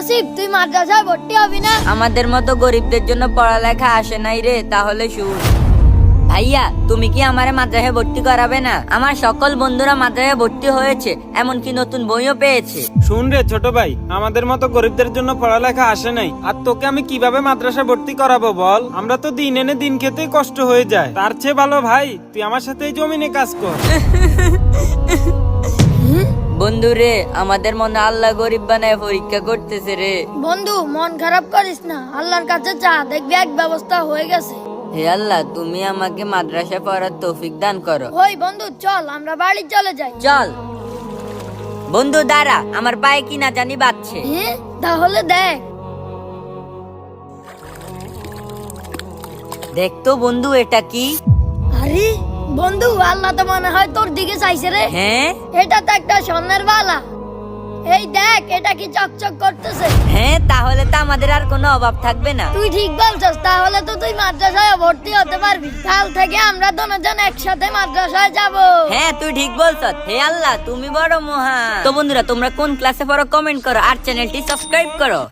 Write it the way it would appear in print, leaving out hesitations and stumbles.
নসিব, তুই মাদ্রাসায় ভর্তি হবি না? আমাদের মতো গরিবদের জন্য পড়ালেখা আসে নাই রে। তাহলে শুন ভাইয়া, তুমি কি আমারে মাদ্রাসায় ভর্তি করাবে না? আমার সকল বন্ধুরা মাদ্রাসায় ভর্তি হয়েছে, এমনকি নতুন বইও পেয়েছে। শুন রে ছোট ভাই, আমাদের মতো গরিবদের জন্য পড়ালেখা আসে নাই, আর তোকে আমি কিভাবে মাদ্রাসা ভর্তি করাবো বল? আমরা তো দিন এনে দিন খেতেই কষ্ট হয়ে যায়। তার চেয়ে ভালো ভাই তুই আমার সাথে এই জমিনে কাজ কর। বন্ধু রে, আমাদের মনে আল্লাহ গরিব বানায় পরীক্ষা করতেছে রে। বন্ধু, মন খারাপ করিস না, আল্লাহর কাছে চা, দেখবি এক ব্যবস্থা হয়ে গেছে। হে আল্লাহ, তুমি আমাকে মাদ্রাসায় পড়ার তৌফিক দান করো। ওই বন্ধু, চল আমরা বাড়ি চলে যাই। চল। বন্ধু দাঁড়া, আমার পায়ে কি না জানি বাজছে। হ্যাঁ, তাহলে দেখ। দেখতো বন্ধু, এটা কি? আরে বন্ধু, আল্লাহ তো মনে হয় তোর দিকে চাইছে রে। হ্যাঁ এটা তো একটা স্বর্ণের বালা। এই দেখ, এটা কি চকচক করতেছে। হ্যাঁ, তাহলে তো আমাদের আর কোনো অভাব থাকবে না। তুই ঠিক বলছস, তাহলে তো তুই মাদ্রাসায় ভর্তি হতে পারবি। কাল থেকে আমরা দুজন একসাথে মাদ্রাসায় যাব। হ্যাঁ, তুই ঠিক বলছস। হে আল্লাহ, তুমি বড় মহান। তো বন্ধুরা, তোমরা কোন ক্লাসে পড়ো কমেন্ট করো, আর চ্যানেলটি সাবস্ক্রাইব করো।